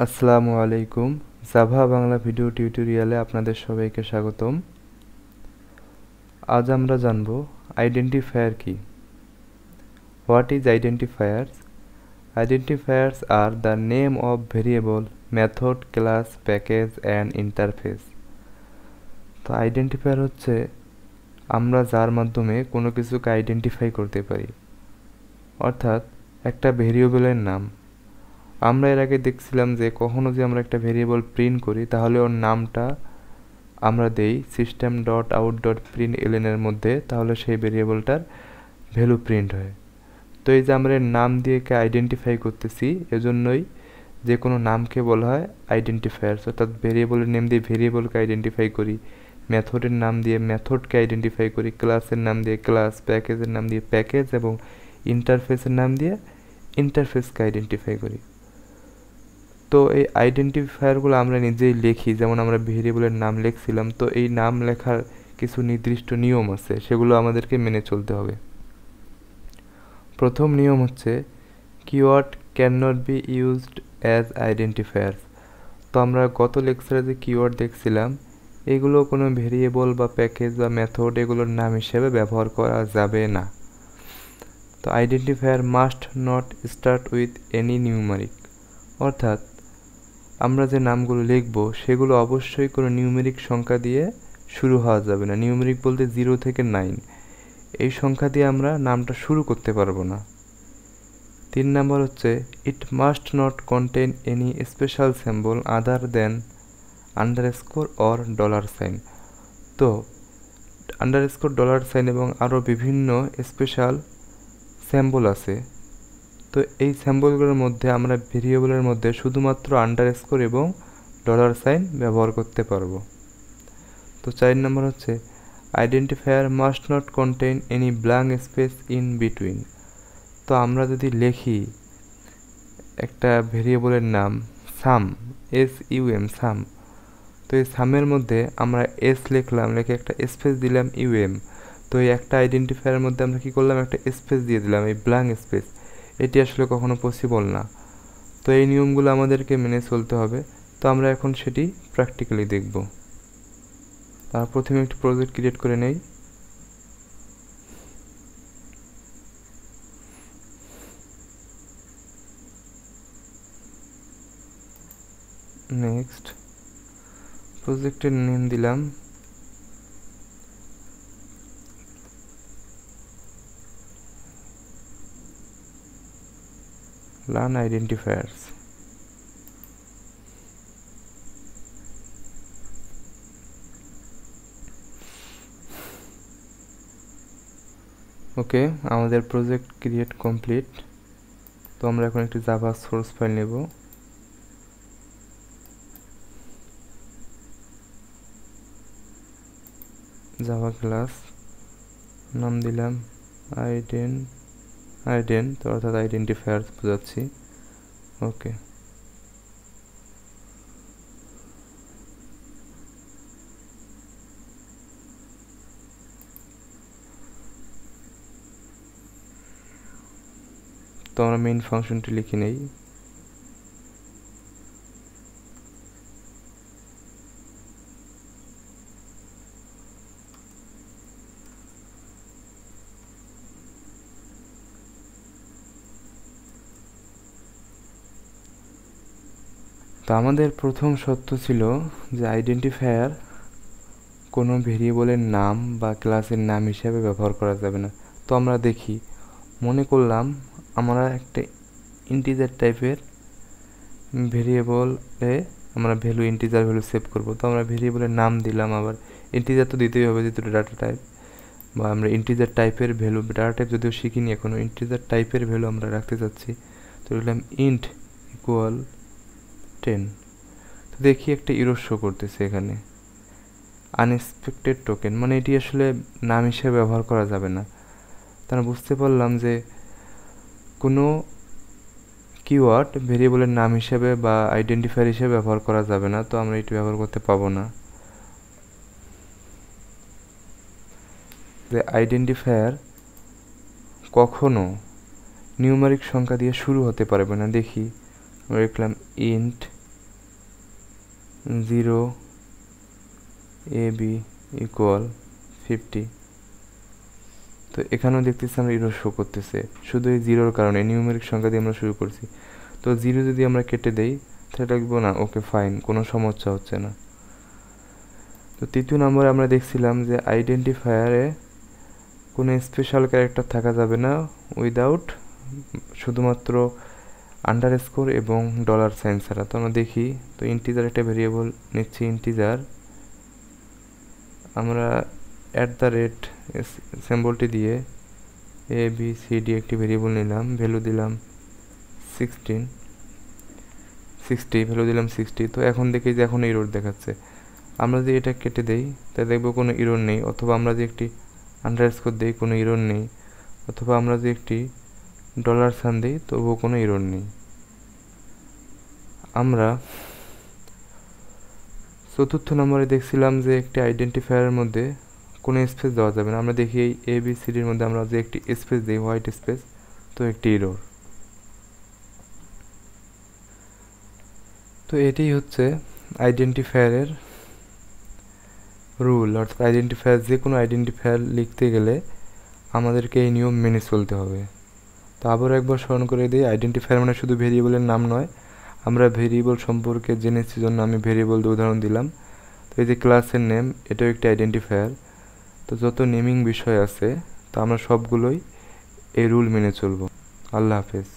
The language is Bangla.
আসসালামু আলাইকুম। জাভা বাংলা ভিডিও টিউটোরিয়ালে আপনাদের সবাইকে স্বাগতম। আজ আমরা জানব আইডেন্টিফায়ার কি। What is identifiers? Identifiers are the name of variable, method, class, package and interface. তো আইডেন্টিফায়ার হচ্ছে আমরা যার মাধ্যমে কোনো কিছুকে আইডেন্টিফাই করতে পারি, অর্থাৎ একটা ভেরিয়েবলের নাম। আমরা এর আগে দেখছিলাম যে কখনো যদি আমরা একটা ভেরিয়েবল প্রিন্ট করি তাহলে ওর নামটা আমরা দেই system.out.println এর মধ্যে, তাহলে সেই ভেরিয়েবলটার ভ্যালু প্রিন্ট হয়। তো এই যে আমরা নাম দিয়ে কে আইডেন্টিফাই করতেছি, এজন্যই যে কোনো নামকে বলা হয় আইডেন্টিফায়ার্স। অর্থাৎ ভেরিয়েবলের নেম দিয়ে ভেরিয়েবলকে আইডেন্টিফাই করি, মেথডের নাম দিয়ে মেথডকে আইডেন্টিফাই করি, ক্লাসের নাম দিয়ে ক্লাস, প্যাকেজের নাম দিয়ে প্যাকেজ এবং ইন্টারফেসের নাম দিয়ে ইন্টারফেসকে আইডেন্টিফাই করি। তো এই আইডেন্টিফায়ারগুলো আমরা নিজেই লিখি, যেমন আমরা ভেরিয়েবলের নাম লিখছিলাম। তো এই নাম লেখার কিছু নির্দিষ্ট নিয়ম আছে, সেগুলো আমাদেরকে মেনে চলতে হবে। প্রথম নিয়ম হচ্ছে keyword can not be used as identifiers. তো আমরা গত লেকচারে যে কিওয়ার্ড দেখছিলাম, এগুলো কোনো ভেরিয়েবল বা প্যাকেজ বা মেথড এগুলোর নাম হিসেবে ব্যবহার করা যাবে না। তো identifier must not start with any numeric, অর্থাৎ আমরা যে নামগুলো লিখব সেগুলো অবশ্যই কোনো নিউমেরিক সংখ্যা দিয়ে শুরু হওয়া যাবে না। নিউমেরিক বলতে 0 থেকে 9 এই সংখ্যা দিয়ে আমরা নামটা শুরু করতে পারবো না। 3 নাম্বার হচ্ছে it must not contain any special symbol other than underscore or dollar sign. তো আন্ডারস্কোর, ডলার সাইন এবং আরও বিভিন্ন স্পেশাল সিম্বল আছে। তো এই সিম্বলগুলোর মধ্যে আমরা ভেরিয়েবলের মধ্যে শুধুমাত্র আন্ডারস্কোর এবং ডলার সাইন ব্যবহার করতে পারবো। তো 4 নম্বর হচ্ছে identifier must not contain any blank space in between. তো আমরা যদি লিখি একটা ভেরিয়েবলের নাম সাম, SUM, সাম, তো এই সামের মধ্যে আমরা এস লিখলাম, লিখে একটা স্পেস দিলাম UM। তো এই একটা আইডেন্টিফায়ারের মধ্যে আমরা কি করলাম, একটা স্পেস দিয়ে দিলাম, এই ব্ল্যাঙ্ক স্পেস। এটি আসলে কখনো পসিবল না। তো এই নিয়মগুলো আমাদেরকে মেনে চলতে হবে। তো আমরা এখন সেটি প্র্যাকটিক্যালি দেখব। তার প্রথমে একটি প্রজেক্ট ক্রিয়েট করে নেই। নেক্সট প্রজেক্টের নেম দিলাম লার্ন আইডেন্টিফায়ার্স। ওকে, আমাদের প্রজেক্ট ক্রিয়েট কমপ্লিট। তো আমরা এখন একটি জাভা সোর্স ফাইল নেব। জাভা ক্লাস নাম দিলাম আইডেন্ট, তো অর্থাৎ আইডেন্টিফায়ার্স বোঝাচ্ছি। ওকে, তো আমরা মেইন ফাংশনটি লিখে নেই। তো আমাদের প্রথম শর্ত ছিল যে আইডেন্টিফায়ার কোনো ভেরিয়েবলের নাম বা ক্লাসের নাম হিসাবে ব্যবহার করা যাবে না। তো আমরা দেখি, মনে করলাম আমরা একটা ইন্টিজার টাইপের ভেরিয়েবলে আমরা ইন্টিজার ভ্যালু সেভ করব। তো আমরা ভেরিয়েবলের নাম দিলাম, আবার ইন্টিজার তো দিতেই হবে যেহেতু ডাটা টাইপ, বা আমরা ইন্টিজার টাইপের ভ্যালু, ডাটা টাইপ যদিও শিখিনি এখনও, ইন্টিজার টাইপের ভ্যালু আমরা রাখতে চাচ্ছি। তো লিখলাম ইন্ট ইকুয়াল 10। তো দেখি একটা ইরর শো করতেছে এখানে, আনএক্সপেক্টেড টোকেন, মানে এটি আসলে নাম হিসেবে ব্যবহার করা যাবে না। তারা বুঝতে পারলাম যে কোনো কিওয়ার্ড ভেরিয়েবলের নাম হিসেবে বা আইডেন্টিফায়ার হিসেবে ব্যবহার করা যাবে না। তো আমরা এটি ব্যবহার করতে পাবো না। যে আইডেন্টিফায়ার কখনো নিউমারিক সংখ্যা দিয়ে শুরু হতে পারবে না। দেখি, আমরা লিখলাম ইন্ট 0 ab ইকুয়াল 50। তো এখানেও দেখতেছি আমরা এরর শো করতেছে, শুধু এই জিরোর কারণে। নিউমেরিক সংখ্যা দিয়ে আমরা শুরু করছি, তো 0 যদি আমরা কেটে দেই তাহলে লিখবো না ওকে ফাইন, কোনো সমস্যা হচ্ছে না। তো তৃতীয় নম্বরে আমরা দেখছিলাম যে আইডেন্টিফায়ারে কোনো স্পেশাল ক্যারেক্টার থাকা যাবে না উইদাউট, শুধুমাত্র আন্ডারস্কোর এবং ডলার সাইন ছাড়া। তো আমরা দেখি, তো ইন্টিজার একটা ভেরিয়েবল নিচ্ছি, ইন্টিজার আমরা @ সিম্বলটি দিয়ে এ বি সি ডি একটি ভেরিয়েবল নিলাম, ভ্যালু দিলাম 60, ভ্যালু দিলাম 60। তো এখন দেখি যে এখন এরর দেখাচ্ছে। আমরা যদি এটা কেটে দেই তাহলে দেখবো কোনো এরর নেই, অথবা আমরা যদি একটি আন্ডারস্কোর দিই কোনো এরর নেই, অথবা আমরা যদি একটি ডলার সাইন দিই তবুও কোনো এরর নেই। আমরা চতুর্থ নম্বরে দেখছিলাম যে একটি আইডেন্টিফায়ারের মধ্যে কোনো স্পেস দেওয়া যাবে না। আমরা দেখি এই এ বি সি ডির মধ্যে আমরা যে একটি স্পেস দিই, হোয়াইট স্পেস, তো একটি এরর। তো এটাই হচ্ছে আইডেন্টিফায়ারের রুল, অর্থাৎ আইডেন্টিফায়ার, যে কোনো আইডেন্টিফায়ার লিখতে গেলে আমাদেরকে এই নিয়ম মেনে চলতে হবে। তো আবারও একবার স্মরণ করে দিই, আইডেন্টিফায়ার মানে শুধু ভেরিয়েবলের নাম নয়, আমরা ভেরিয়েবল সম্পর্কে জেনেছি জন্য আমি ভেরিয়েবল দিয়ে উদাহরণ দিলাম। তো এই যে ক্লাসের নেম, এটাও একটি আইডেন্টিফায়ার। তো যত নেমিং বিষয় আছে তা আমরা সবগুলোই এই রুল মেনে চলব। আল্লাহ হাফেজ।